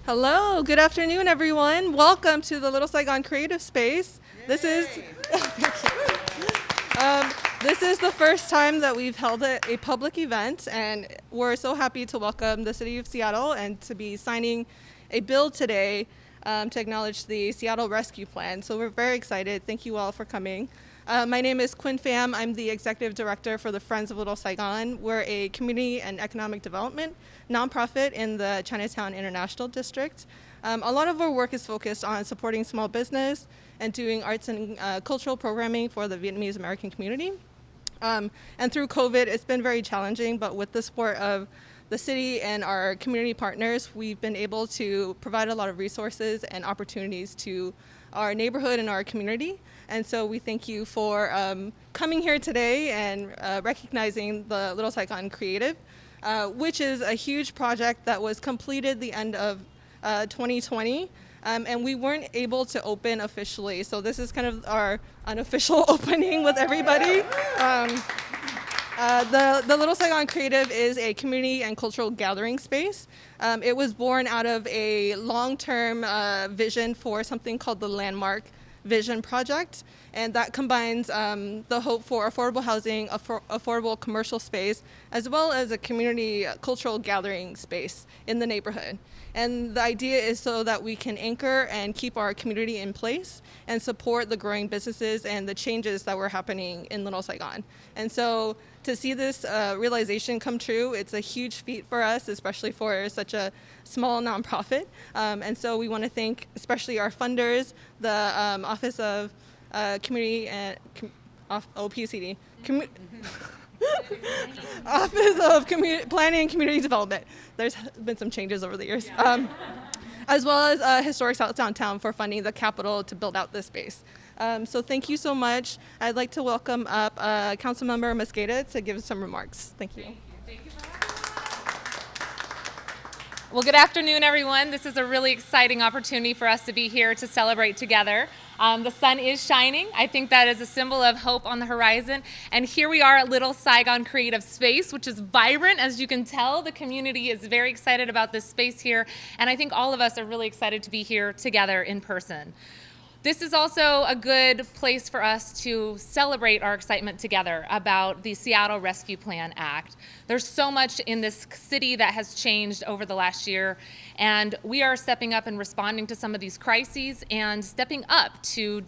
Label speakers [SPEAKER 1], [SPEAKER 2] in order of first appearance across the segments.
[SPEAKER 1] Hello, good afternoon, everyone. Welcome to the Little Saigon Creative Space. This is this is the first time that we've held a public event, and we're so happy to welcome the City of Seattle and to be signing a bill today to acknowledge the Seattle Rescue Plan. So we're very excited. Thank you all for coming. My name is Quinn Pham. I'm the Executive Director for the Friends of Little Saigon. We're a community and economic development nonprofit in the Chinatown International District. A lot of our work is focused on supporting small business and doing arts and cultural programming for the Vietnamese American community. And through COVID, it's been very challenging, but with the support of the city and our community partners, we've been able to provide a lot of resources and opportunities to our neighborhood and our community. And so we thank you for coming here today and recognizing the Little Saigon Creative, which is a huge project that was completed the end of 2020. And we weren't able to open officially. So this is kind of our unofficial opening with everybody. The Little Saigon Creative is a community and cultural gathering space. It was born out of a long-term vision for something called the Landmark Vision Project, and that combines the hope for affordable housing, affordable commercial space, as well as a community cultural gathering space in the neighborhood. And the idea is so that we can anchor and keep our community in place and support the growing businesses and the changes that were happening in Little Saigon. And so to see this realization come true, it's a huge feat for us, especially for such a small nonprofit. And so we want to thank especially our funders, the Office of Community and OPCD, Office of Planning and Community Development. There's been some changes over the years. As well as Historic South Downtown for funding the capital to build out this space. So thank you so much. I'd like to welcome up Councilmember Mosqueda to give some remarks. Thank you.
[SPEAKER 2] Thank you for having us. Well, good afternoon, everyone. This is a really exciting opportunity for us to be here to celebrate together. The sun is shining. I think that is a symbol of hope on the horizon. And here we are at Little Saigon Creative Space, which is vibrant. As you can tell, the community is very excited about this space here. And I think all of us are really excited to be here together in person. This is also a good place for us to celebrate our excitement together about the Seattle Rescue Plan Act. There's so much in this city that has changed over the last year, and we are stepping up and responding to some of these crises and stepping up to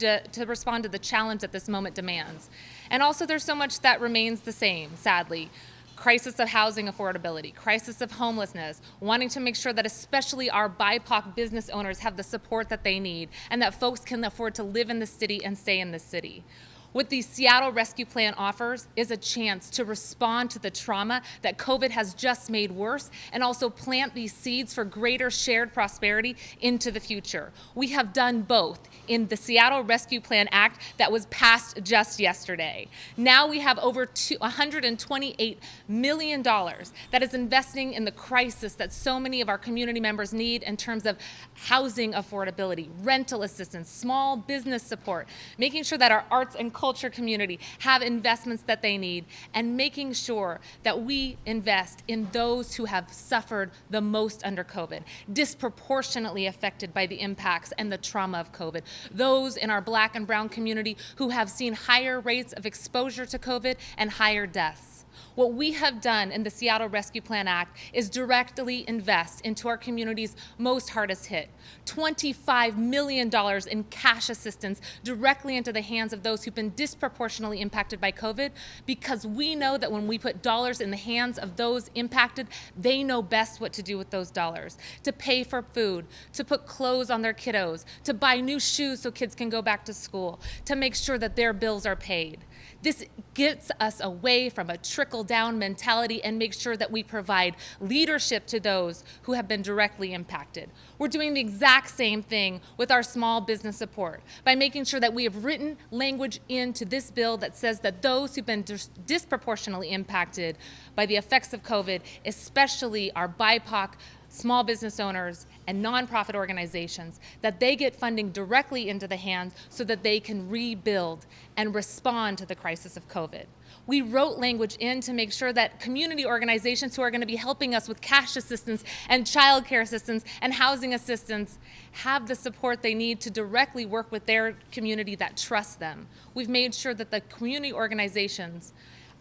[SPEAKER 2] respond to the challenge that this moment demands. And also there's so much that remains the same, sadly. Crisis of housing affordability, crisis of homelessness, wanting to make sure that especially our BIPOC business owners have the support that they need and that folks can afford to live in the city and stay in the city. What the Seattle Rescue Plan offers is a chance to respond to the trauma that COVID has just made worse and also plant these seeds for greater shared prosperity into the future. We have done both in the Seattle Rescue Plan Act that was passed just yesterday. Now we have over $128 million that is investing in the crisis that so many of our community members need in terms of housing affordability, rental assistance, small business support, making sure that our arts and culture community have investments that they need, and making sure that we invest in those who have suffered the most under COVID, disproportionately affected by the impacts and the trauma of COVID, those in our Black and brown community who have seen higher rates of exposure to COVID and higher deaths. What we have done in the Seattle Rescue Plan Act is directly invest into our community's most hardest hit. $25 million in cash assistance directly into the hands of those who've been disproportionately impacted by COVID, because we know that when we put dollars in the hands of those impacted, they know best what to do with those dollars. To pay for food, to put clothes on their kiddos, to buy new shoes so kids can go back to school, to make sure that their bills are paid. This gets us away from a trickle-down mentality and makes sure that we provide leadership to those who have been directly impacted. We're doing the exact same thing with our small business support by making sure that we have written language into this bill that says that those who've been disproportionately impacted by the effects of COVID, especially our BIPOC small business owners and nonprofit organizations, that they get funding directly into the hands so that they can rebuild and respond to the crisis of COVID. We wrote language in to make sure that community organizations who are going to be helping us with cash assistance and childcare assistance and housing assistance have the support they need to directly work with their community that trusts them. We've made sure that the community organizations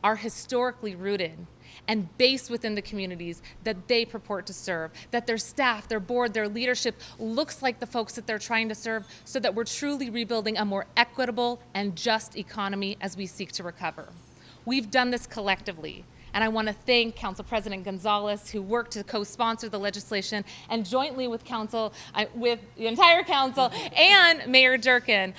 [SPEAKER 2] are historically rooted and based within the communities that they purport to serve, that their staff, their board, their leadership looks like the folks that they're trying to serve, so that we're truly rebuilding a more equitable and just economy as we seek to recover. We've done this collectively, and I want to thank Council President Gonzalez, who worked to co-sponsor the legislation, and jointly with with the entire council and Mayor Durkan,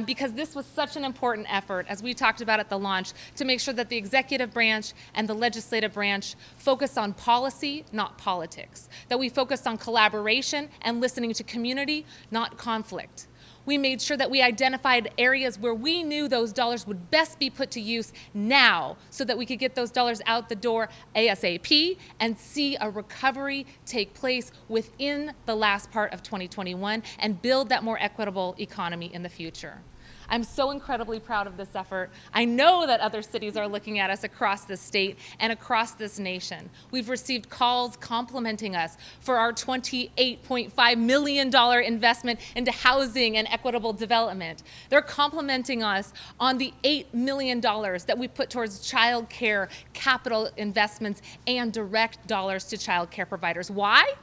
[SPEAKER 2] because this was such an important effort, as we talked about at the launch, to make sure that the executive branch and the legislative branch focus on policy, not politics, that we focused on collaboration and listening to community, not conflict. We made sure that we identified areas where we knew those dollars would best be put to use now, so that we could get those dollars out the door ASAP and see a recovery take place within the last part of 2021 and build that more equitable economy in the future. I'm so incredibly proud of this effort. I know that other cities are looking at us across the state and across this nation. We've received calls complimenting us for our $28.5 million investment into housing and equitable development. They're complimenting us on the $8 million that we put towards child care, capital investments, and direct dollars to child care providers. Why?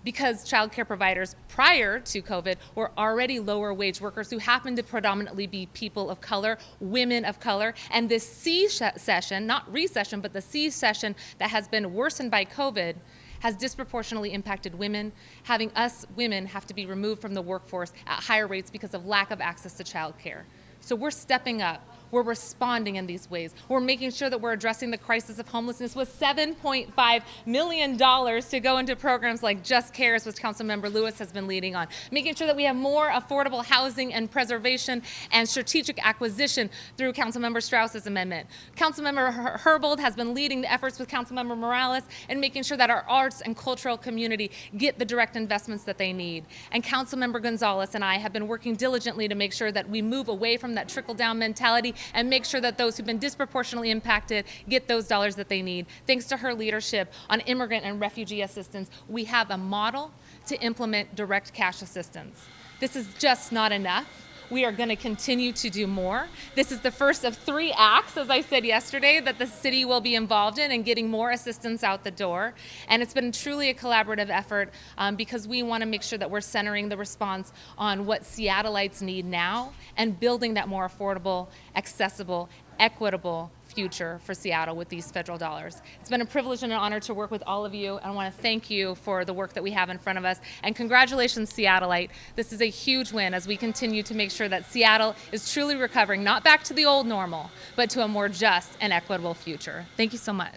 [SPEAKER 2] Because child care providers prior to COVID were already lower wage workers who happened to predominantly be people of color, women of color, and this C-session, not recession, but the C-session that has been worsened by COVID has disproportionately impacted women, having us women have to be removed from the workforce at higher rates because of lack of access to child care. So we're stepping up. We're responding in these ways. We're making sure that we're addressing the crisis of homelessness with $7.5 million to go into programs like Just Cares, which Councilmember Lewis has been leading on. Making sure that we have more affordable housing and preservation and strategic acquisition through Councilmember Strauss's amendment. Councilmember Herbold has been leading the efforts with Councilmember Morales and making sure that our arts and cultural community get the direct investments that they need. And Councilmember Gonzalez and I have been working diligently to make sure that we move away from that trickle-down mentality and make sure that those who've been disproportionately impacted get those dollars that they need. Thanks to her leadership on immigrant and refugee assistance, we have a model to implement direct cash assistance. This is just not enough. We are going to continue to do more. This is the first of 3 acts, as I said yesterday, that the city will be involved in and getting more assistance out the door. And it's been truly a collaborative effort because we want to make sure that we're centering the response on what Seattleites need now and building that more affordable, accessible, equitable future for Seattle with these federal dollars. It's been a privilege and an honor to work with all of you, and I want to thank you for the work that we have in front of us. And congratulations, Seattleite. This is a huge win as we continue to make sure that Seattle is truly recovering, not back to the old normal, but to a more just and equitable future. Thank you so much.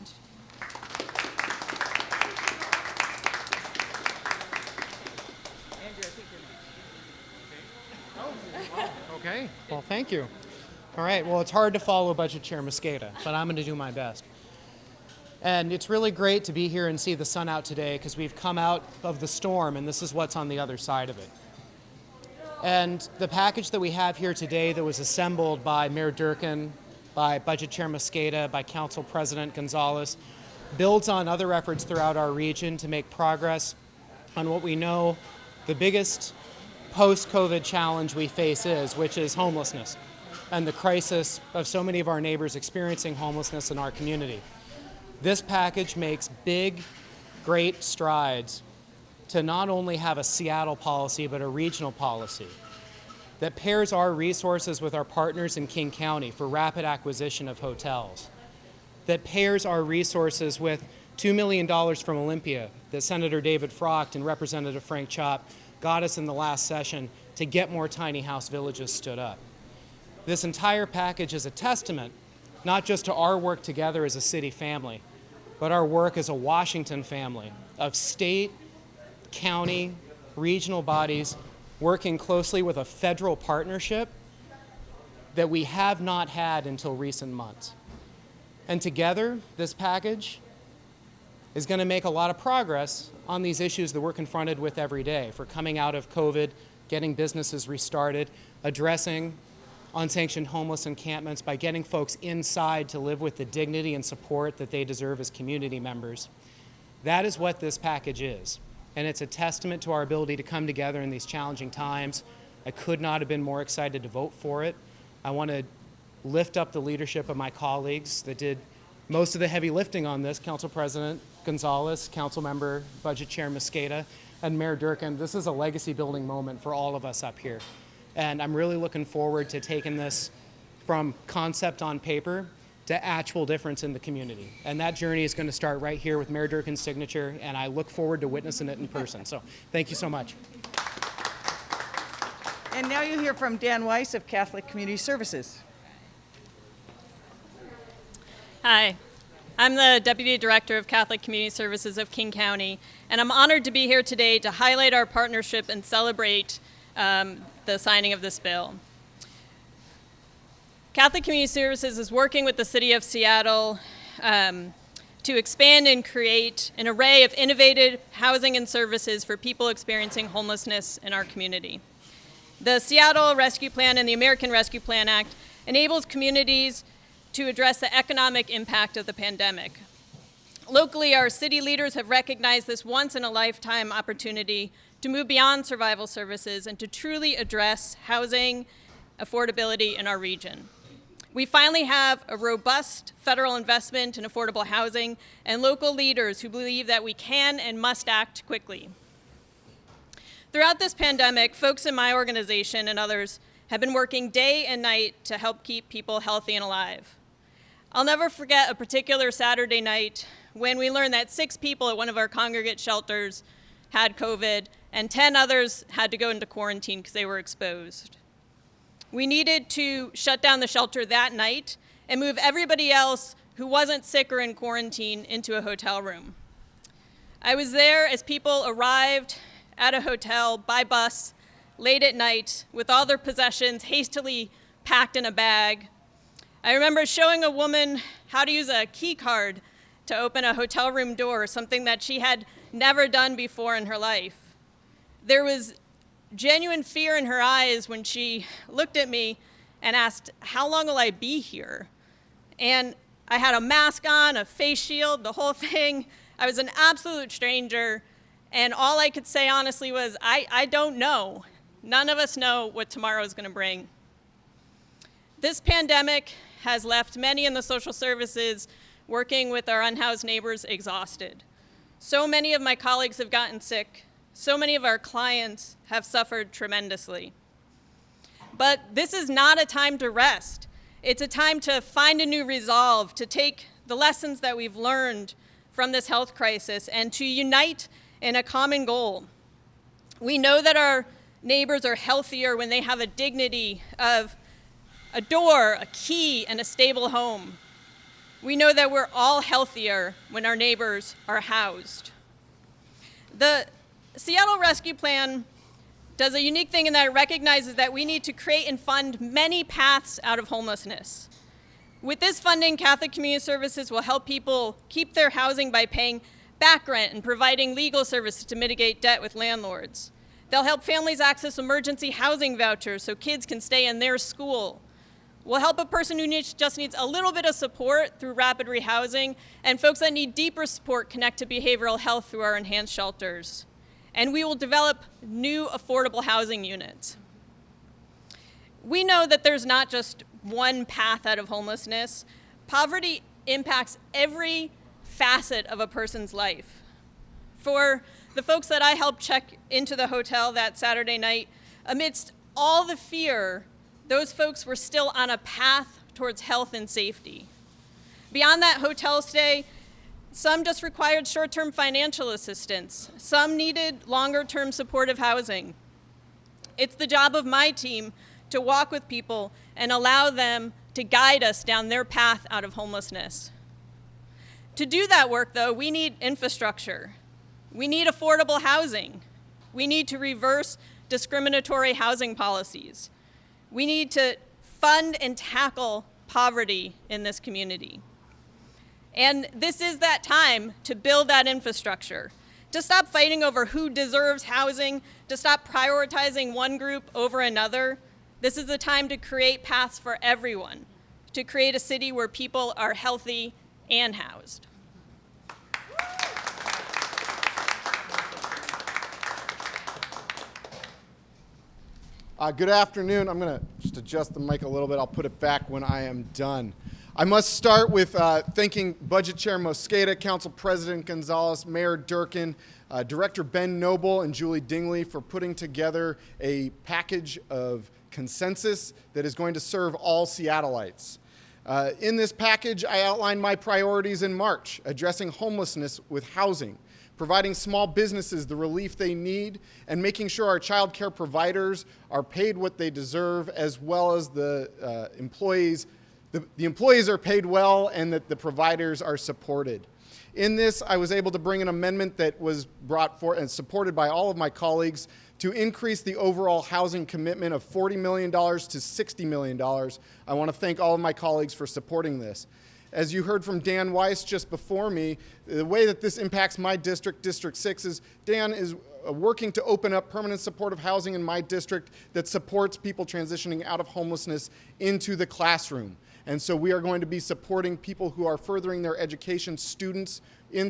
[SPEAKER 3] Okay, well, thank you. All right, well, it's hard to follow Budget Chair Mosqueda, but I'm going to do my best. And it's really great to be here and see the sun out today because we've come out of the storm and this is what's on the other side of it. And the package that we have here today that was assembled by Mayor Durkan, by Budget Chair Mosqueda, by Council President Gonzalez, builds on other efforts throughout our region to make progress on what we know the biggest post-COVID challenge we face is, which is homelessness and the crisis of so many of our neighbors experiencing homelessness in our community. This package makes big, great strides to not only have a Seattle policy, but a regional policy that pairs our resources with our partners in King County for rapid acquisition of hotels, that pairs our resources with $2 million from Olympia that Senator David Frocht and Representative Frank Chop got us in the last session to get more tiny house villages stood up. This entire package is a testament not just to our work together as a city family, but our work as a Washington family of state, county, regional bodies working closely with a federal partnership that we have not had until recent months. And together, this package is going to make a lot of progress on these issues that we're confronted with every day for coming out of COVID, getting businesses restarted, addressing unsanctioned homeless encampments by getting folks inside to live with the dignity and support that they deserve as community members. That is what this package is, and it's a testament to our ability to come together in these challenging times. I could not have been more excited to vote for it. I want to lift up the leadership of my colleagues that did most of the heavy lifting on this, Council President Gonzalez, Council Member Budget Chair Mosqueda, and Mayor Durkin. This is a legacy building moment for all of us up here. And I'm really looking forward to taking this from concept on paper to actual difference in the community. And that journey is going to start right here with Mayor Durkin's signature, and I look forward to witnessing it in person. So thank you so much.
[SPEAKER 4] And now you hear from Dan Weiss of Catholic Community Services.
[SPEAKER 5] Hi, I'm the Deputy Director of Catholic Community Services of King County, and I'm honored to be here today to highlight our partnership and celebrate the signing of this bill. Catholic Community Services is working with the City of Seattle to expand and create an array of innovative housing and services for people experiencing homelessness in our community. The Seattle Rescue Plan and the American Rescue Plan Act enables communities to address the economic impact of the pandemic. Locally, our city leaders have recognized this once-in-a-lifetime opportunity to move beyond survival services and to truly address housing affordability in our region. We finally have a robust federal investment in affordable housing and local leaders who believe that we can and must act quickly. Throughout this pandemic, folks in my organization and others have been working day and night to help keep people healthy and alive. I'll never forget a particular Saturday night when we learned that 6 people at one of our congregate shelters had COVID and 10 others had to go into quarantine because they were exposed. We needed to shut down the shelter that night and move everybody else who wasn't sick or in quarantine into a hotel room. I was there as people arrived at a hotel by bus late at night with all their possessions hastily packed in a bag. I remember showing a woman how to use a key card to open a hotel room door, something that she had never done before in her life. There was genuine fear in her eyes when she looked at me and asked, "How long will I be here?" And I had a mask on, a face shield, the whole thing. I was an absolute stranger, and all I could say honestly was, I don't know. None of us know what tomorrow is going to bring. This pandemic has left many in the social services working with our unhoused neighbors exhausted. So many of my colleagues have gotten sick. So many of our clients have suffered tremendously. But this is not a time to rest. It's a time to find a new resolve, to take the lessons that we've learned from this health crisis and to unite in a common goal. We know that our neighbors are healthier when they have a dignity of a door, a key, and a stable home. We know that we're all healthier when our neighbors are housed. The Seattle Rescue Plan does a unique thing in that it recognizes that we need to create and fund many paths out of homelessness. With this funding, Catholic Community Services will help people keep their housing by paying back rent and providing legal services to mitigate debt with landlords. They'll help families access emergency housing vouchers so kids can stay in their school. We'll help a person who just needs a little bit of support through rapid rehousing, and folks that need deeper support connect to behavioral health through our enhanced shelters. And we will develop new affordable housing units. We know that there's not just one path out of homelessness. Poverty impacts every facet of a person's life. For the folks that I helped check into the hotel that Saturday night, amidst all the fear, those folks were still on a path towards health and safety. Beyond that hotel stay, some just required short-term financial assistance. Some needed longer-term supportive housing. It's the job of my team to walk with people and allow them to guide us down their path out of homelessness. To do that work, though, we need infrastructure. We need affordable housing. We need to reverse discriminatory housing policies. We need to fund and tackle poverty in this community. And this is that time to build that infrastructure, to stop fighting over who deserves housing, to stop prioritizing one group over another, This is the time to create paths for everyone, to create a city where people are healthy and housed.
[SPEAKER 6] Good afternoon. I'm going to just adjust the mic a little bit. I'll put it back when I am done. I must start with thanking Budget Chair Mosqueda, Council President Gonzalez, Mayor Durkin, Director Ben Noble, and Julie Dingley for putting together a package of consensus that is going to serve all Seattleites. In this package, I outlined my priorities in March, addressing homelessness with housing, providing small businesses the relief they need, and making sure our child care providers are paid what they deserve, as well as the employees. The employees are paid well and that the providers are supported. In this, I was able to bring an amendment that was brought forth and supported by all of my colleagues to increase the overall housing commitment of $40 million to $60 million. I want to thank all of my colleagues for supporting this. As you heard from Dan Weiss just before me, the way that this impacts my district, District 6, is Dan is working to open up permanent supportive housing in my district that supports people transitioning out of homelessness into the classroom. And so we are going to be supporting people who are furthering their education, students in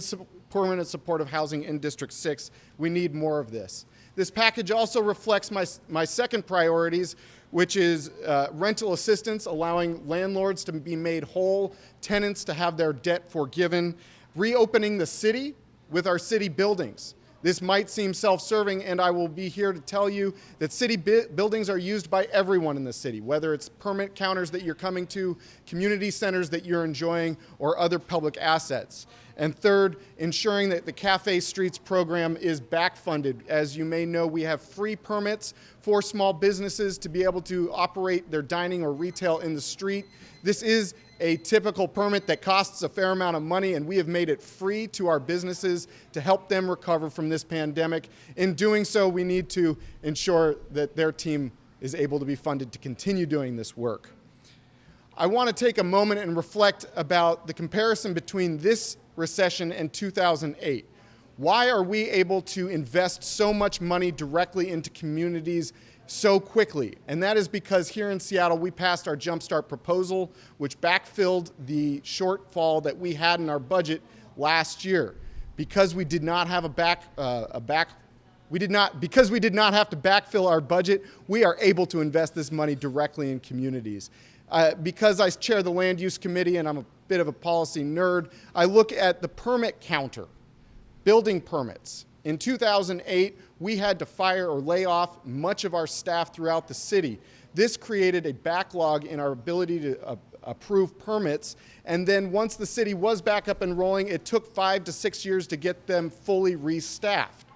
[SPEAKER 6] permanent supportive housing in District 6. We need more of this. This package also reflects my second priorities, which is rental assistance, allowing landlords to be made whole, tenants to have their debt forgiven, reopening the city with our city buildings. This might seem self-serving, and I will be here to tell you that city buildings are used by everyone in the city, whether it's permit counters that you're coming to, community centers that you're enjoying, or other public assets. And third, ensuring that the Cafe Streets program is back-funded. As you may know, we have free permits for small businesses to be able to operate their dining or retail in the street. This is a typical permit that costs a fair amount of money, and we have made it free to our businesses to help them recover from this pandemic. In doing so, we need to ensure that their team is able to be funded to continue doing this work. I want to take a moment and reflect about the comparison between this recession and 2008. Why are we able to invest so much money directly into communities so quickly? And that is because here in Seattle, we passed our Jumpstart proposal, which backfilled the shortfall that we had in our budget last year. Because we did not have because we did not have to backfill our budget, we are able to invest this money directly in communities. Because I chair the Land Use Committee and I'm a bit of a policy nerd, I look at the permit counter, building permits. In 2008, we had to fire or lay off much of our staff throughout the city. This created a backlog in our ability to approve permits, and then once the city was back up and rolling, it took 5 to 6 years to get them fully restaffed.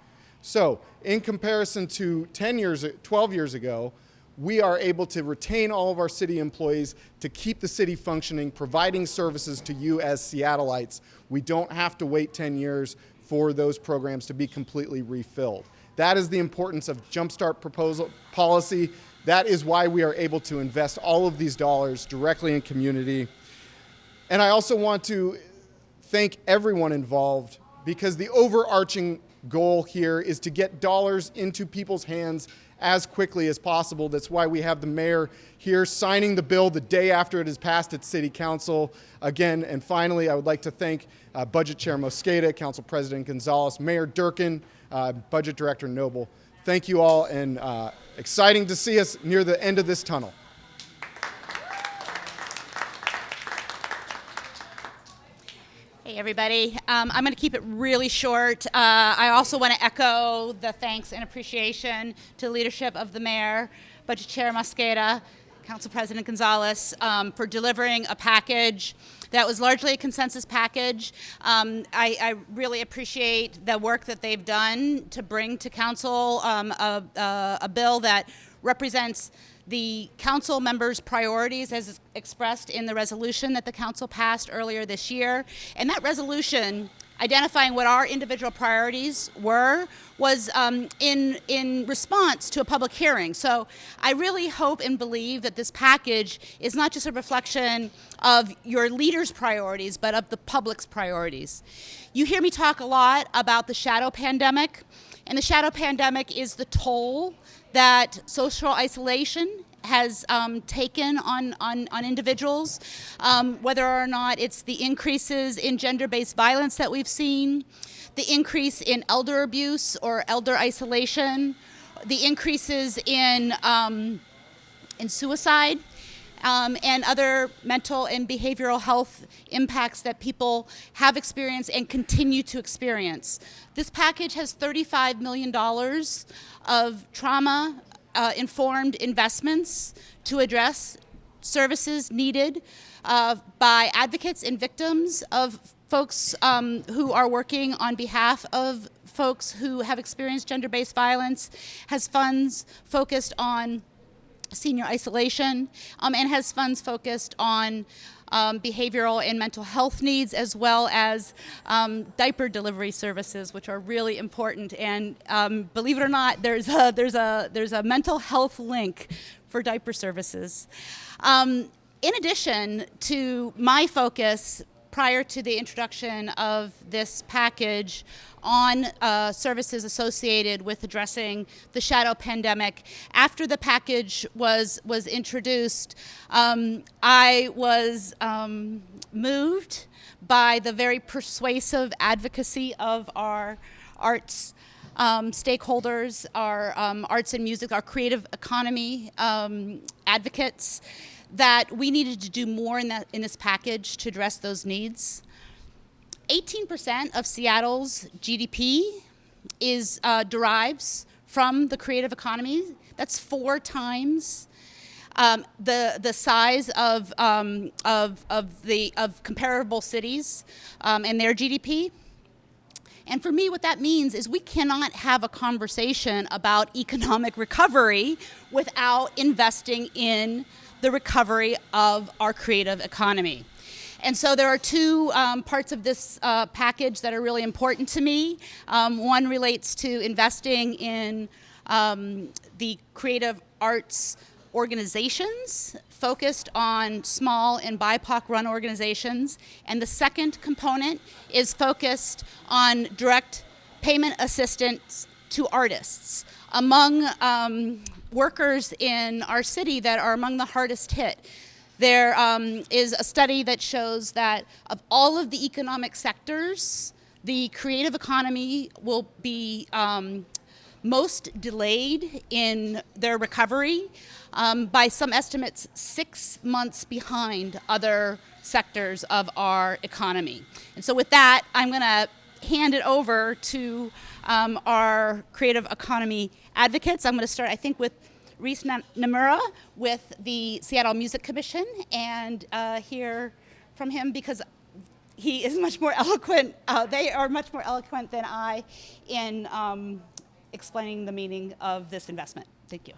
[SPEAKER 6] So, in comparison to 12 years ago, we are able to retain all of our city employees to keep the city functioning, providing services to you as Seattleites. We don't have to wait 10 years for those programs to be completely refilled. That is the importance of Jumpstart proposal policy. That is why we are able to invest all of these dollars directly in community. And I also want to thank everyone involved, because the overarching goal here is to get dollars into people's hands as quickly as possible. That's why we have the mayor here signing the bill the day after it is passed at City Council. Again, and finally, I would like to thank Budget Chair Mosqueda, Council President Gonzalez, Mayor Durkin, Budget Director Noble. Thank you all, and exciting to see us near the end of this tunnel.
[SPEAKER 7] Hey everybody, I'm going to keep it really short. I also want to echo the thanks and appreciation to the leadership of the mayor, Budget Chair Mosqueda, Council President Gonzalez, for delivering a package that was largely a consensus package. I really appreciate the work that they've done to bring to council a bill that represents the council members' priorities as expressed in the resolution that the council passed earlier this year. And that resolution, identifying what our individual priorities were, was in response to a public hearing. So I really hope and believe that this package is not just a reflection of your leaders' priorities, but of the public's priorities. You hear me talk a lot about the shadow pandemic, and the shadow pandemic is the toll that social isolation has taken on individuals, whether or not it's the increases in gender-based violence that we've seen, the increase in elder abuse or elder isolation, the increases in suicide, and other mental and behavioral health impacts that people have experienced and continue to experience. This package has $35 million of trauma-informed investments to address services needed by advocates and victims of folks who are working on behalf of folks who have experienced gender-based violence, has funds focused on senior isolation, and has funds focused on behavioral and mental health needs, as well as diaper delivery services, which are really important. And believe it or not, there's a mental health link for diaper services. In addition to my focus prior to the introduction of this package on services associated with addressing the shadow pandemic. After the package was introduced, I was moved by the very persuasive advocacy of our arts stakeholders, our arts and music, our creative economy advocates, that we needed to do more in this package to address those needs. 18% of Seattle's GDP derives from the creative economy. That's 4 times the size of comparable cities and their GDP. And for me, what that means is we cannot have a conversation about economic recovery without investing in the recovery of our creative economy. And so there are 2 parts of this package that are really important to me. One relates to investing in the creative arts organizations focused on small and BIPOC-run organizations. And the second component is focused on direct payment assistance to artists among workers in our city that are among the hardest hit. There is a study that shows that of all of the economic sectors, the creative economy will be most delayed in their recovery, by some estimates 6 months behind other sectors of our economy. And so with that, I'm going to hand it over to our creative economy advocates. I'm going to start, I think, with Reese Namura with the Seattle Music Commission, and hear from him because he is much more eloquent. They are much more eloquent than I in explaining the meaning of this investment. Thank you.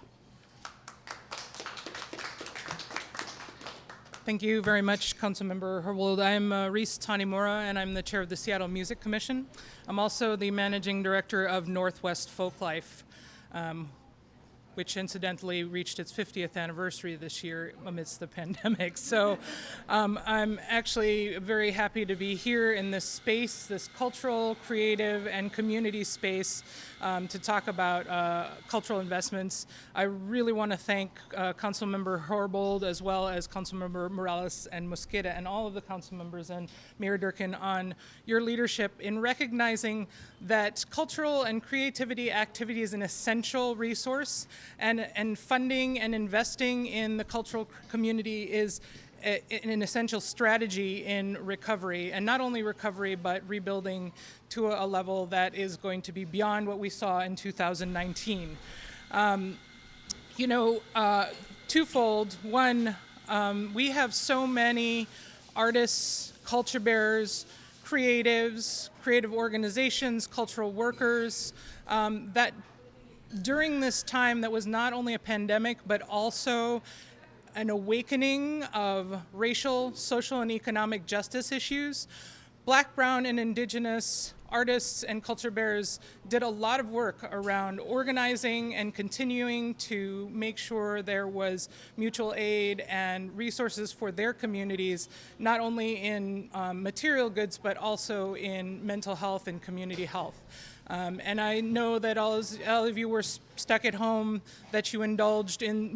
[SPEAKER 8] Thank you very much, Councilmember Herbold. I'm Reese Tanimura, and I'm the chair of the Seattle Music Commission. I'm also the managing director of Northwest Folklife, which incidentally reached its 50th anniversary this year amidst the pandemic. So I'm actually very happy to be here in this space, this cultural, creative, and community space to talk about cultural investments. I really want to thank Councilmember Herbold, as well as Councilmember Morales and Mosqueda, and all of the council members and Mayor Durkin on your leadership in recognizing that cultural and creativity activity is an essential resource, and funding and investing in the cultural community is an essential strategy in recovery, and not only recovery, but rebuilding to a level that is going to be beyond what we saw in 2019. Twofold. One, we have so many artists, culture bearers, creatives, creative organizations, cultural workers, that during this time that was not only a pandemic, but also an awakening of racial, social, and economic justice issues, Black, Brown, and Indigenous artists and culture bearers did a lot of work around organizing and continuing to make sure there was mutual aid and resources for their communities, not only in material goods, but also in mental health and community health. And I know that all of you were stuck at home, that you indulged in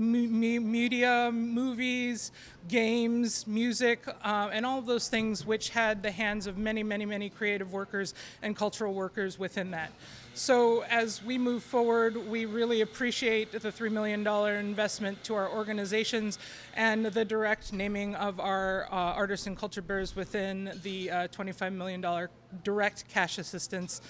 [SPEAKER 8] media, movies, games, music, and all of those things which had the hands of many, many, many creative workers and cultural workers within that. So as we move forward, we really appreciate the $3 million investment to our organizations and the direct naming of our artists and culture bearers within the $25 million direct cash assistance.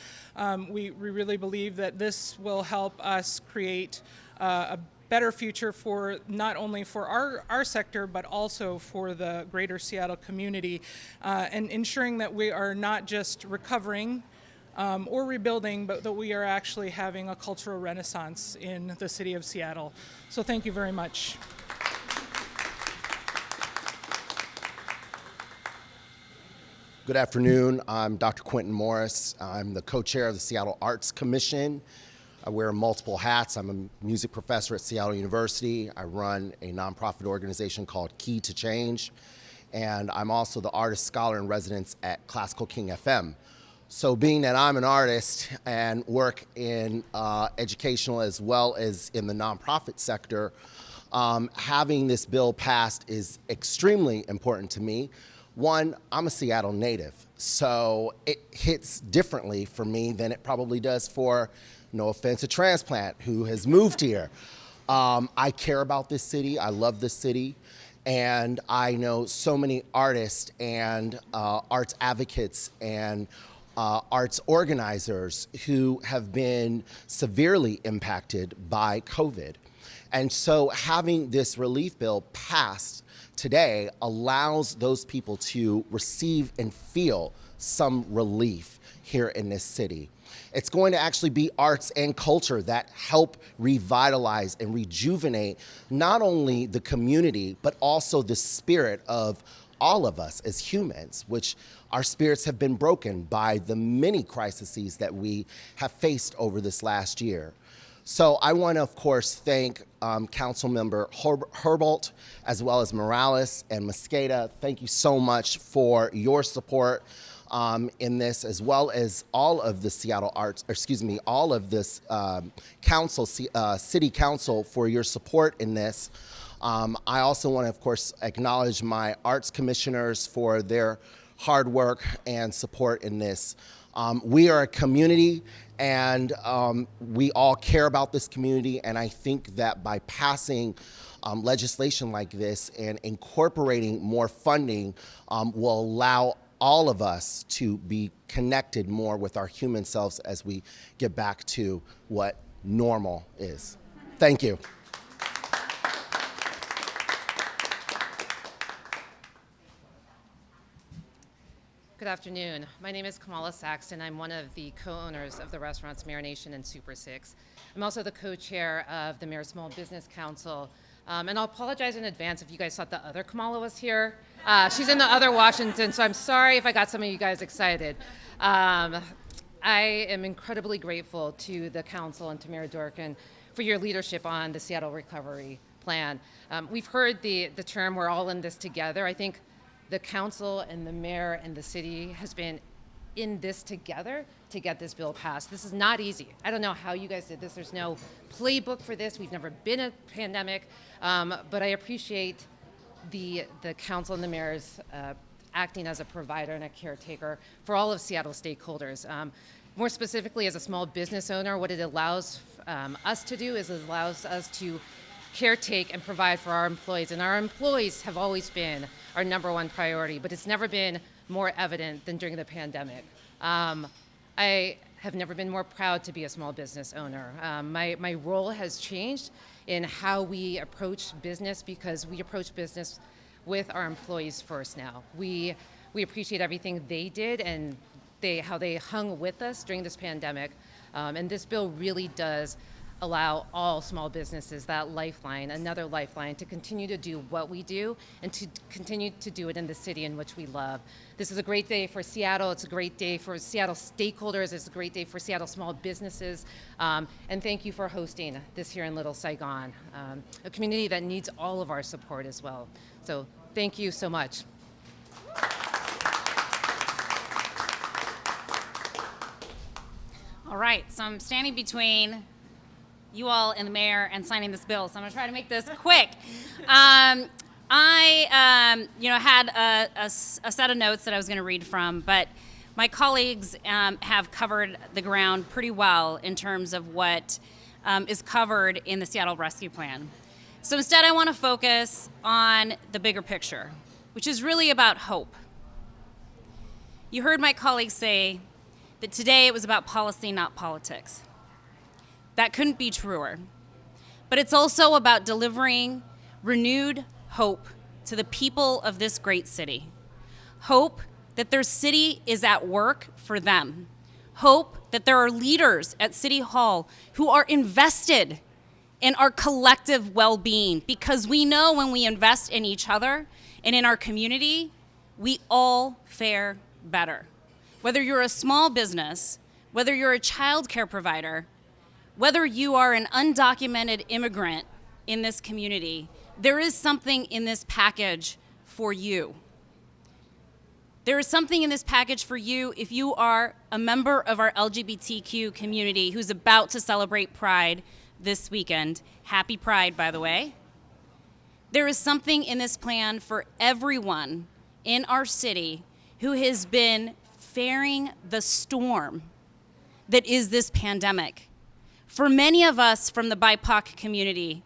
[SPEAKER 8] We really believe that this will help us create a better future for not only for our sector, but also for the greater Seattle community, and ensuring that we are not just recovering or rebuilding, but that we are actually having a cultural renaissance in the city of Seattle. So thank you very much.
[SPEAKER 9] Good afternoon. I'm Dr. Quentin Morris. I'm the co-chair of the Seattle Arts Commission. I wear multiple hats. I'm a music professor at Seattle University. I run a nonprofit organization called Key to Change. And I'm also the artist scholar in residence at Classical King FM. So being that I'm an artist and work in educational as well as in the nonprofit sector, having this bill passed is extremely important to me. One, I'm a Seattle native, so it hits differently for me than it probably does for, no offense, a transplant who has moved here. I care about this city, I love this city, and I know so many artists and arts advocates and arts organizers who have been severely impacted by COVID. And so having this relief bill passed today allows those people to receive and feel some relief here in this city. It's going to actually be arts and culture that help revitalize and rejuvenate not only the community, but also the spirit of all of us as humans, which our spirits have been broken by the many crises that we have faced over this last year. So I want to, of course, thank Councilmember Herbold, as well as Morales and Mosqueda. Thank you so much for your support in this, as well as all of the Seattle Arts, or excuse me, all of this City Council for your support in this. I also want to, of course, acknowledge my arts commissioners for their hard work and support in this. We are a community, and we all care about this community, and I think that by passing legislation like this and incorporating more funding will allow all of us to be connected more with our human selves as we get back to what normal is. Thank you.
[SPEAKER 10] Good afternoon. My name is Kamala Saxton. I'm one of the co-owners of the restaurants Marination and Super Six. I'm also the co-chair of the Mayor Small Business Council. And I'll apologize in advance if you guys thought the other Kamala was here. She's in the other Washington, so I'm sorry if I got some of you guys excited. I am incredibly grateful to the council and to Mayor Dorkin for your leadership on the Seattle Recovery Plan. We've heard the term, we're all in this together. I think the council and the mayor and the city has been in this together to get this bill passed. This is not easy. I don't know how you guys did this. There's no playbook for this. We've never been a pandemic, but I appreciate the council and the mayor's acting as a provider and a caretaker for all of Seattle stakeholders. More specifically, as a small business owner, what it allows us to do is it allows us to caretake and provide for our employees. And our employees have always been our #1 priority, but it's never been more evident than during the pandemic. I have never been more proud to be a small business owner. My role has changed in how we approach business because we approach business with our employees first now. We appreciate everything they did and how they hung with us during this pandemic. And this bill really does allow all small businesses that lifeline, another lifeline, to continue to do what we do and to continue to do it in the city in which we love. This is a great day for Seattle. It's a great day for Seattle stakeholders. It's a great day for Seattle small businesses. And thank you for hosting this here in Little Saigon, a community that needs all of our support as well. So thank you so much.
[SPEAKER 11] All right, so I'm standing between you all and the mayor and signing this bill, so I'm gonna try to make this quick. I had a set of notes that I was gonna read from, but my colleagues have covered the ground pretty well in terms of what is covered in the Seattle Rescue Plan. So instead, I wanna focus on the bigger picture, which is really about hope. You heard my colleagues say that today it was about policy, not politics. That couldn't be truer. But it's also about delivering renewed hope to the people of this great city. Hope that their city is at work for them. Hope that there are leaders at City Hall who are invested in our collective well-being, because we know when we invest in each other and in our community, we all fare better. Whether you're a small business, whether you're a child care provider, whether you are an undocumented immigrant in this community, there is something in this package for you. There is something in this package for you if you are a member of our LGBTQ community who's about to celebrate Pride this weekend. Happy Pride, by the way. There is something in this plan for everyone in our city who has been faring the storm that is this pandemic. For many of us from the BIPOC community,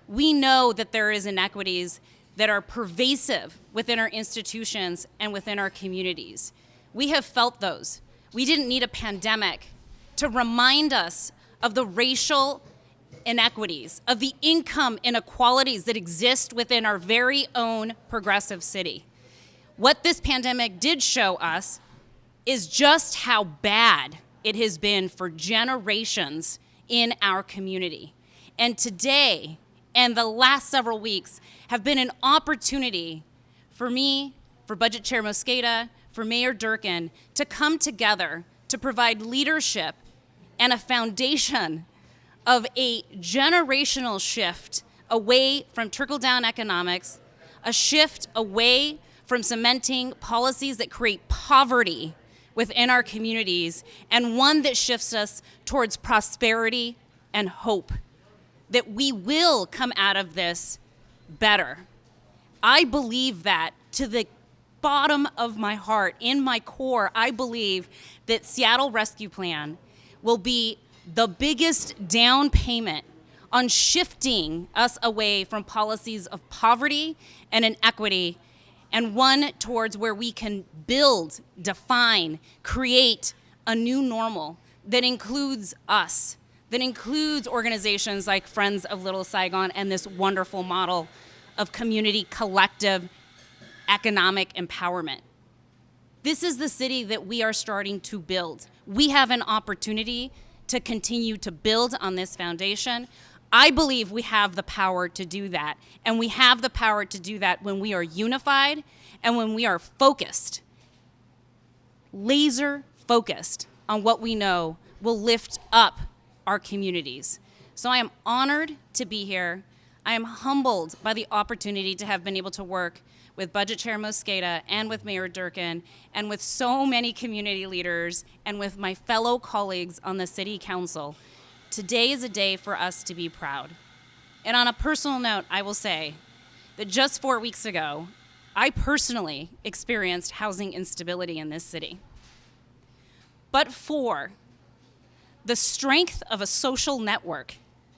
[SPEAKER 11] we know that there is inequities that are pervasive within our institutions and within our communities. We have felt those. We didn't need a pandemic to remind us of the racial inequities, of the income inequalities that exist within our very own progressive city. What this pandemic did show us is just how bad it has been for generations in our community. And today, and the last several weeks, have been an opportunity for me, for Budget Chair Mosqueda, for Mayor Durkan, to come together to provide leadership and a foundation of a generational shift away from trickle-down economics, a shift away from cementing policies that create poverty within our communities, and one that shifts us towards prosperity and hope, that we will come out of this better. I believe that to the bottom of my heart, in my core. I believe that Seattle Rescue Plan will be the biggest down payment on shifting us away from policies of poverty and inequity, and one towards where we can build, define, create a new normal that includes us, that includes organizations like Friends of Little Saigon and this wonderful model of community collective economic empowerment. This is the city that we are starting to build. We have an opportunity to continue to build on this foundation. I believe we have the power to do that, and we have the power to do that when we are unified and when we are focused, laser focused on what we know will lift up our communities. So I am honored to be here. I am humbled by the opportunity to have been able to work with Budget Chair Mosqueda and with Mayor Durkan and with so many community leaders and with my fellow colleagues on the City Council. Today is a day for us to be proud. And on a personal note, I will say that just 4 weeks ago, I personally experienced housing instability in this city. But for the strength of a social network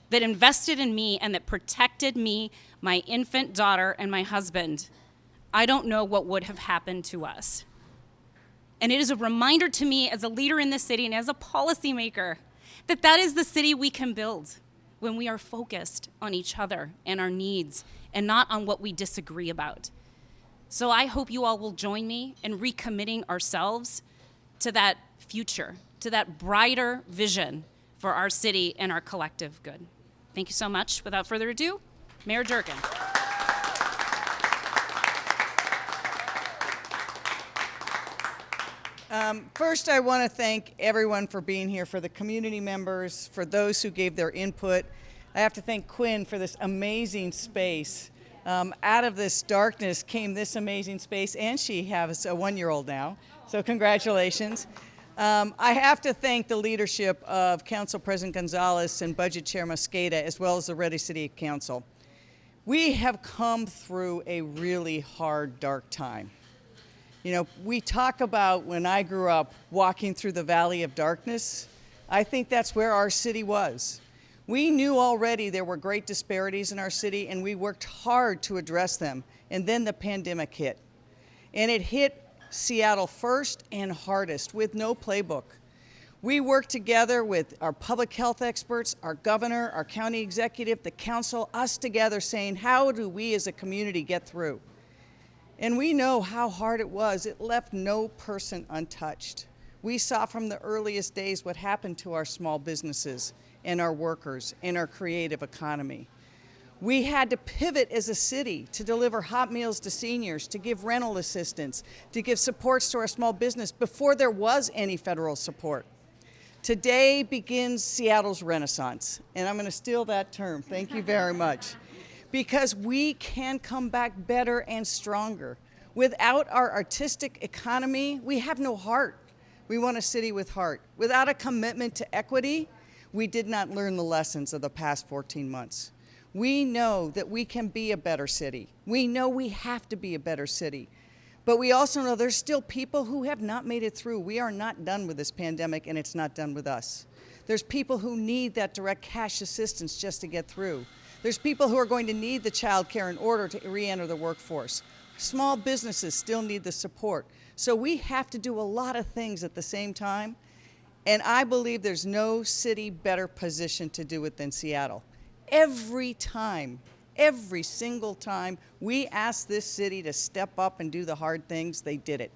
[SPEAKER 11] that invested in me and that protected me, my infant daughter, and my husband, I don't know what would have happened to us. And it is a reminder to me as a leader in this city and as a policymaker that that is the city we can build when we are focused on each other and our needs and not on what we disagree about. So I hope you all will join me in recommitting ourselves to that future, to that brighter vision for our city and our collective good. Thank you so much. Without further ado, Mayor Durkan.
[SPEAKER 4] First, I want to thank everyone for being here, for the community members, for those who gave their input. I have to thank Quinn for this amazing space. Out of this darkness came this amazing space, and she has a 1-year-old now, so congratulations. I have to thank the leadership of Council President Gonzalez and Budget Chair Mosqueda, as well as the Ready City Council. We have come through a really hard, dark time. You know, we talk about when I grew up walking through the valley of darkness. I think that's where our city was. We knew already there were great disparities in our city, and we worked hard to address them. And then the pandemic hit. And it hit Seattle first and hardest with no playbook. We worked together with our public health experts, our governor, our county executive, the council, us together saying, how do we as a community get through? And we know how hard it was. It left no person untouched. We saw from the earliest days what happened to our small businesses and our workers and our creative economy. We had to pivot as a city to deliver hot meals to seniors, to give rental assistance, to give supports to our small business before there was any federal support. Today begins Seattle's renaissance, and I'm going to steal that term. Thank you very much. Because we can come back better and stronger. Without our artistic economy, we have no heart. We want a city with heart. Without a commitment to equity, we did not learn the lessons of the past 14 months. We know that we can be a better city. We know we have to be a better city. But we also know there's still people who have not made it through. We are not done with this pandemic, and it's not done with us. There's people who need that direct cash assistance just to get through. There's people who are going to need the child care in order to re-enter the workforce. Small businesses still need the support. So we have to do a lot of things at the same time. And I believe there's no city better positioned to do it than Seattle. Every time, every single time we asked this city to step up and do the hard things, they did it.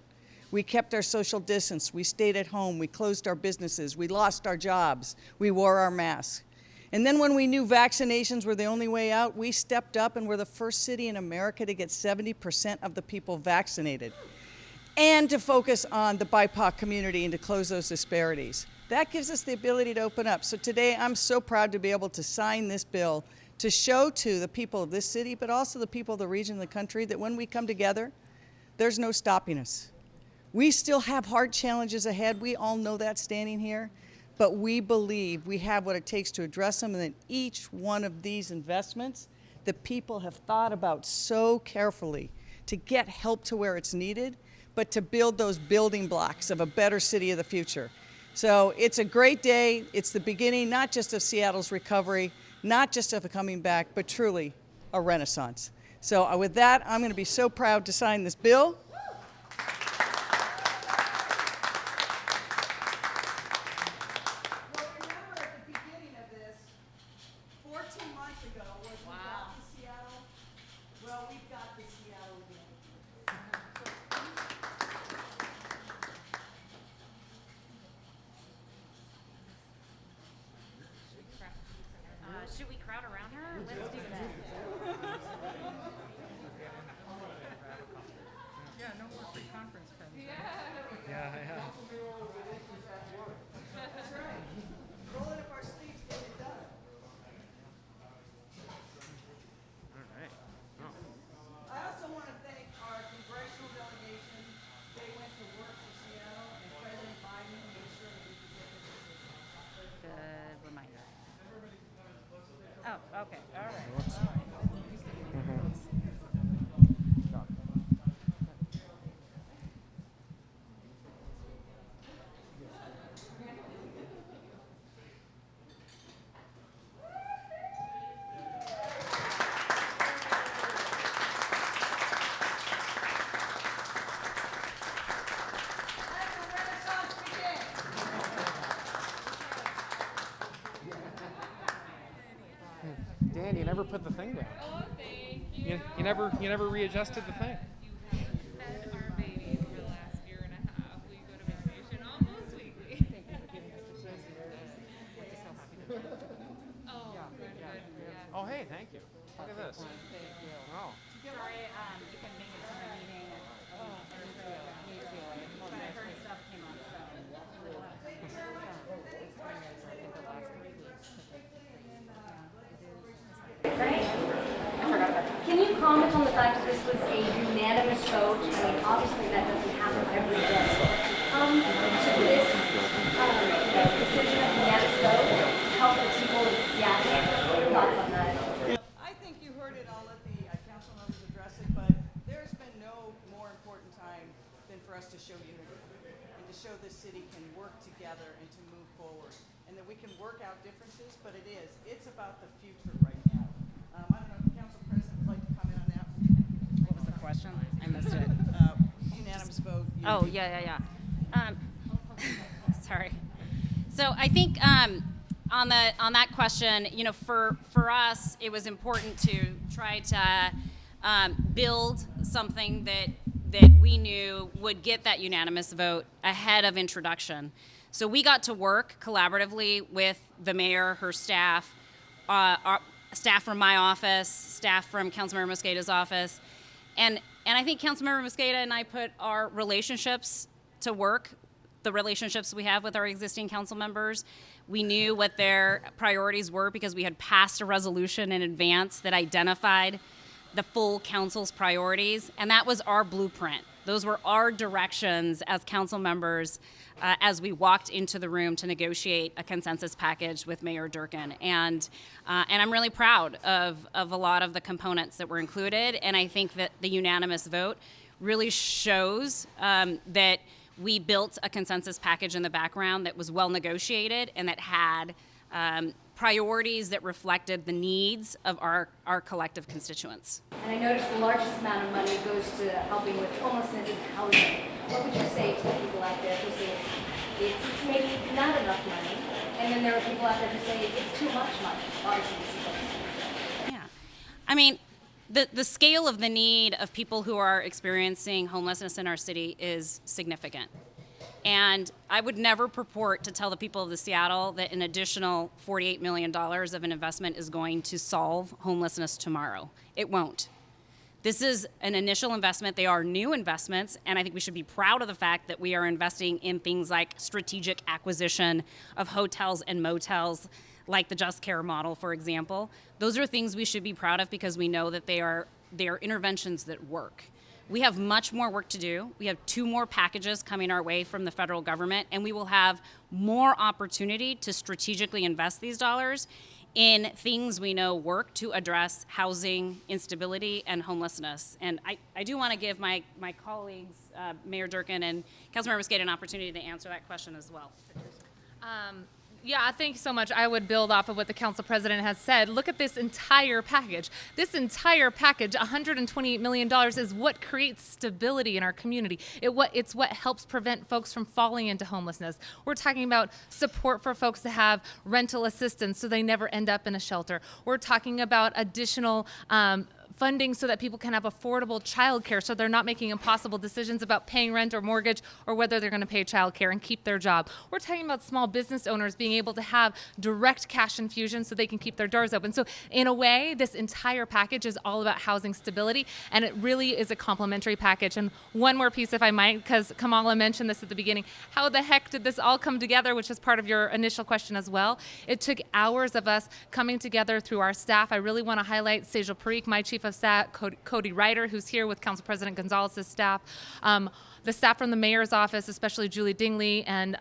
[SPEAKER 4] We kept our social distance, we stayed at home, we closed our businesses, we lost our jobs, we wore our masks. And then when we knew vaccinations were the only way out, we stepped up and were the first city in America to get 70% of the people vaccinated. And to focus on the BIPOC community and to close those disparities. That gives us the ability to open up. So today I'm so proud to be able to sign this bill to show to the people of this city, but also the people of the region and the country, that when we come together, there's no stopping us. We still have hard challenges ahead. We all know that standing here, but we believe we have what it takes to address them, and that each one of these investments that people have thought about so carefully to get help to where it's needed, but to build those building blocks of a better city of the future. So it's a great day. It's the beginning not just of Seattle's recovery, not just of a coming back, but truly a renaissance. So with that, I'm going to be so proud to sign this bill.
[SPEAKER 11] Should we crowd around her? Let's do that.
[SPEAKER 8] Yeah, no more free conference calls.
[SPEAKER 3] Yeah.
[SPEAKER 4] Roll it up our sleeves, get it done.
[SPEAKER 3] All right.
[SPEAKER 4] I also want to thank our congressional delegation. They went to work for Seattle, and President Biden made sure that we could get this decision.
[SPEAKER 11] Good reminder. Oh, okay. All right.
[SPEAKER 3] Dan, you never put the thing down.
[SPEAKER 2] Oh, thank you.
[SPEAKER 3] You never readjusted the thing.
[SPEAKER 2] Fed our baby for the last year and a half. We go to vacation almost weekly. Oh, good. Yeah.
[SPEAKER 3] Oh, hey, thank you. Look at this. Oh.
[SPEAKER 11] Sorry, you can make it to my meeting. But I heard stuff came up,
[SPEAKER 12] Can you comment on the fact that this was a unanimous vote? I mean, obviously that doesn't happen every day. To this
[SPEAKER 4] for us to show unity and to show this city can work together and to move forward, and that we can work out differences, but it's about the future right now. I don't know if Council President would like to comment on that.
[SPEAKER 11] What was the question? I missed it.
[SPEAKER 4] Unanimous vote.
[SPEAKER 11] Oh, yeah. Sorry. So I think on that question, you know, for us, it was important to try to build something that we knew would get that unanimous vote ahead of introduction. So we got to work collaboratively with the mayor, her staff, our staff from my office, staff from Councilmember Mosqueda's office, and I think Councilmember Mosqueda and I put our relationships to work, the relationships we have with our existing council members. We knew what their priorities were because we had passed a resolution in advance that identified the full council's priorities, and that was our blueprint. Those were our directions as council members as we walked into the room to negotiate a consensus package with Mayor Durkan. And I'm really proud of a lot of the components that were included, and I think that the unanimous vote really shows that we built a consensus package in the background that was well negotiated and that had priorities that reflected the needs of our collective constituents.
[SPEAKER 12] And I noticed the largest amount of money goes to helping with homelessness and housing. What would you say to the people out there who say it's maybe not enough money, and then there are people out there who say it's too much money? Obviously,
[SPEAKER 11] yeah, I mean, the scale of the need of people who are experiencing homelessness in our city is significant. And I would never purport to tell the people of the Seattle that an additional $48 million of an investment is going to solve homelessness tomorrow. It won't. This is an initial investment. They are new investments, and I think we should be proud of the fact that we are investing in things like strategic acquisition of hotels and motels, like the Just Care model, for example. Those are things we should be proud of because we know that they are interventions that work. We have much more work to do. We have 2 more packages coming our way from the federal government, and we will have more opportunity to strategically invest these dollars in things we know work to address housing instability and homelessness. And I do want to give my colleagues, Mayor Durkan and Councilmember Mosqueda, an opportunity to answer that question as well.
[SPEAKER 2] Yeah, thank you so much. I would build off of what the council president has said. Look at this entire package. This entire package, $128 million, is what creates stability in our community. It's what helps prevent folks from falling into homelessness. We're talking about support for folks to have rental assistance so they never end up in a shelter. We're talking about additional funding so that people can have affordable childcare so they're not making impossible decisions about paying rent or mortgage or whether they're going to pay childcare and keep their job. We're talking about small business owners being able to have direct cash infusion so they can keep their doors open. So in a way, this entire package is all about housing stability, and it really is a complementary package. And one more piece, if I might, because Kamala mentioned this at the beginning, how the heck did this all come together, which is part of your initial question as well. It took hours of us coming together through our staff. I really want to highlight Sejal Parikh, my chief of staff, Cody Ryder, who's here with Council President Gonzalez's staff, the staff from the mayor's office, especially Julie Dingley and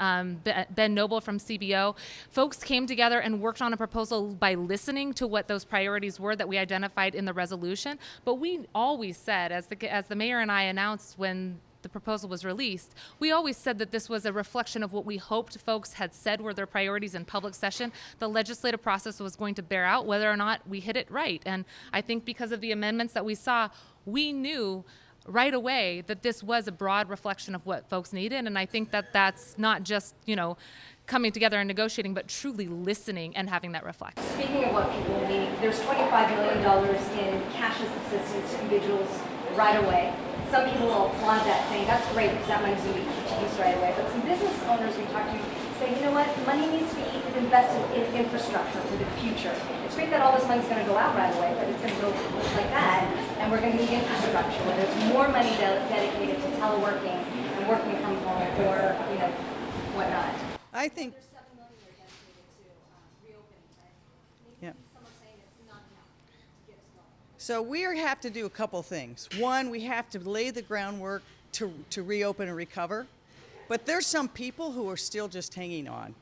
[SPEAKER 2] Ben Noble from CBO. Folks came together and worked on a proposal by listening to what those priorities were that we identified in the resolution. But we always said, as the mayor and I announced when the proposal was released, we always said that this was a reflection of what we hoped folks had said were their priorities in public session. The legislative process was going to bear out whether or not we hit it right. And I think because of the amendments that we saw, we knew right away that this was a broad reflection of what folks needed. And I think that that's not just, coming together and negotiating, but truly listening and having that reflect.
[SPEAKER 12] Speaking of what people need, there's $25 million in cash assistance to individuals right away. Some people will applaud that, saying that's great because that money's going to be put to use right away. But some business owners we talked to say, you know what, money needs to be invested in infrastructure for the future. It's great that all this money's going to go out right away, but it's going to go like that, and we're going to need infrastructure, whether it's more money dedicated to teleworking and working from home or, whatnot.
[SPEAKER 4] I think. Yeah. So we have to do a couple things. One, we have to lay the groundwork to reopen and recover. But there's some people who are still just hanging on.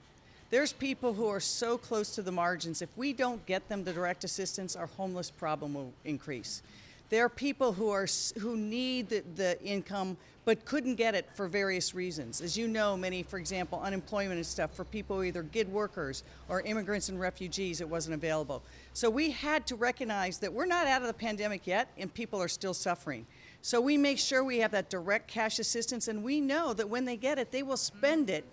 [SPEAKER 4] There's people who are so close to the margins. If we don't get them the direct assistance, our homeless problem will increase. There are people who need the income but couldn't get it for various reasons. As you know, many, for example, unemployment and stuff for people, either gig workers or immigrants and refugees, it wasn't available. So we had to recognize that we're not out of the pandemic yet and people are still suffering. So we make sure we have that direct cash assistance, and we know that when they get it, they will spend it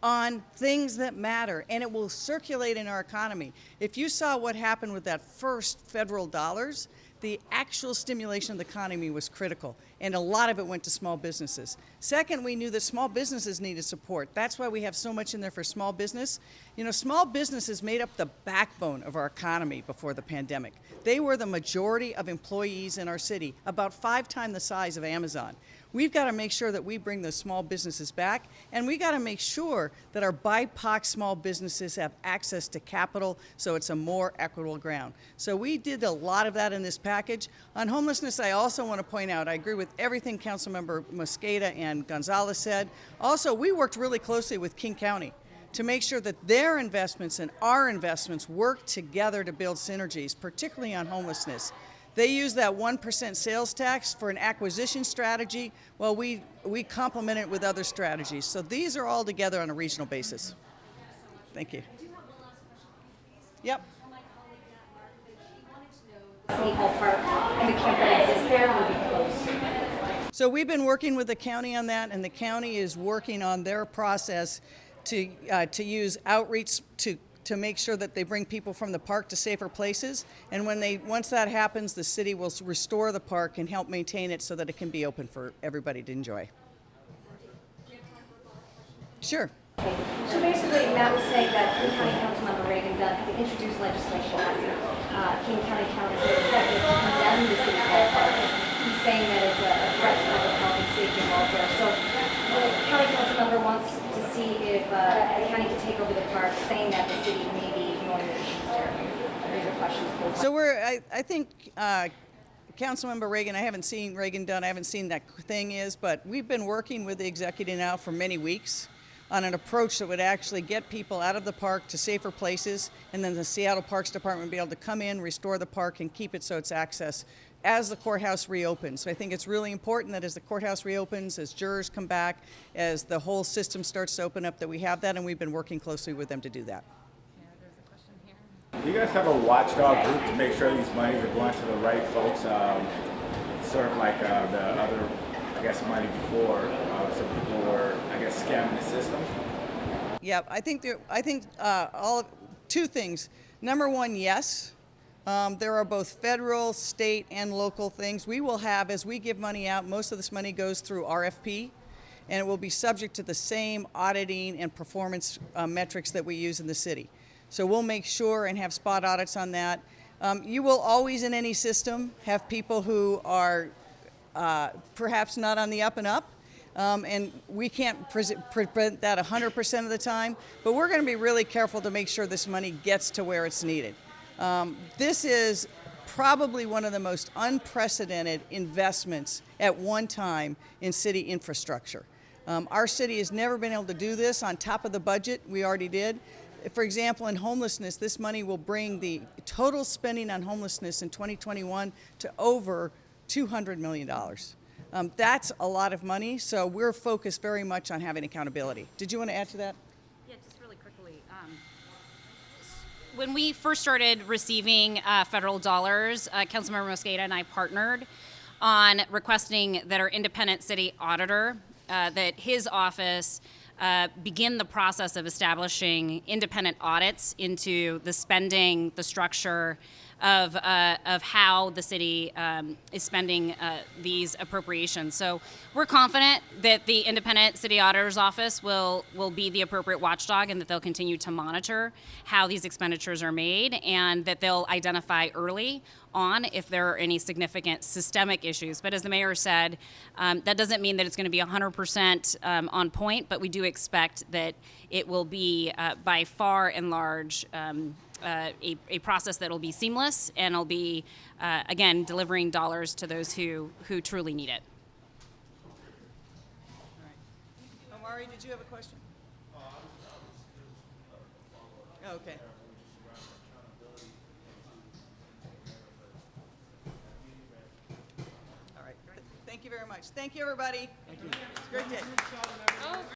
[SPEAKER 4] on things that matter, and it will circulate in our economy. If you saw what happened with that first federal dollars, the actual stimulation of the economy was critical, and a lot of it went to small businesses. Second, we knew that small businesses needed support. That's why we have so much in there for small business. You know, small businesses made up the backbone of our economy before the pandemic. They were the majority of employees in our city, about 5 times the size of Amazon. We've got to make sure that we bring those small businesses back, and we got to make sure that our BIPOC small businesses have access to capital so it's a more equitable ground. So we did a lot of that in this package. On homelessness, I also want to point out, I agree with everything Councilmember Mosqueda and Gonzalez said. Also, we worked really closely with King County to make sure that their investments and our investments work together to build synergies, particularly on homelessness. They use that 1% sales tax for an acquisition strategy, while we complement it with other strategies. So these are all together on a regional basis. Thank you. Yep.
[SPEAKER 12] City Hall Park and the camp that exists there will be closed.
[SPEAKER 4] So we've been working with the county on that, and the county is working on their process to use outreach to make sure that they bring people from the park to safer places. And once that happens, the city will restore the park and help maintain it so that it can be open for everybody to enjoy. Sure.
[SPEAKER 12] So basically, Matt was saying that King County Councilmember Reagan Dunn had introduced legislation as King County Council executive to condemn the City Hall Park. He's saying that it's a threat to public health and safety and welfare. So the county councilmember wants to see if the county can take over the park, saying that the city may be ignoring the issues there. These are questions posed.
[SPEAKER 4] So I think Councilmember Reagan, I haven't seen Reagan Dunn, I haven't seen that thing but we've been working with the executive now for many weeks on an approach that would actually get people out of the park to safer places, and then the Seattle Parks Department would be able to come in, restore the park, and keep it so it's access as the courthouse reopens. So I think it's really important that as the courthouse reopens, as jurors come back, as the whole system starts to open up, that we have that, and we've been working closely with them to do that.
[SPEAKER 11] Yeah, there's a question here.
[SPEAKER 13] Do you guys have a watchdog group to make sure these monies are going to the right folks? Sort of like the other, I guess, money before, some people were, I guess, scamming the system?
[SPEAKER 4] Yeah, I think two things. Number one, yes. There are both federal, state, and local things. We will have, as we give money out, most of this money goes through RFP, and it will be subject to the same auditing and performance metrics that we use in the city. So we'll make sure and have spot audits on that. You will always, in any system, have people who are perhaps not on the up and up, and we can't prevent that 100% of the time, but we're going to be really careful to make sure this money gets to where it's needed. This is probably one of the most unprecedented investments at one time in city infrastructure. Our city has never been able to do this on top of the budget we already did. For example, in homelessness, this money will bring the total spending on homelessness in 2021 to over $200 million. That's a lot of money, so we're focused very much on having accountability. Did you want to add to that?
[SPEAKER 11] Yeah, just really quickly. When we first started receiving federal dollars, Councilmember Mosqueda and I partnered on requesting that our independent city auditor, that his office begin the process of establishing independent audits into the spending, the structure of how the city is spending these appropriations. So we're confident that the independent city auditor's office will be the appropriate watchdog, and that they'll continue to monitor how these expenditures are made, and that they'll identify early on if there are any significant systemic issues. But as the mayor said, that doesn't mean that it's going to be 100% on point, but we do expect that it will be by far and large a process that will be seamless, and will be, again, delivering dollars to those who truly need it.
[SPEAKER 4] All right. Omari, did you have a question? Okay. Thank you very much. Thank you, everybody. Thank you. It's a great day.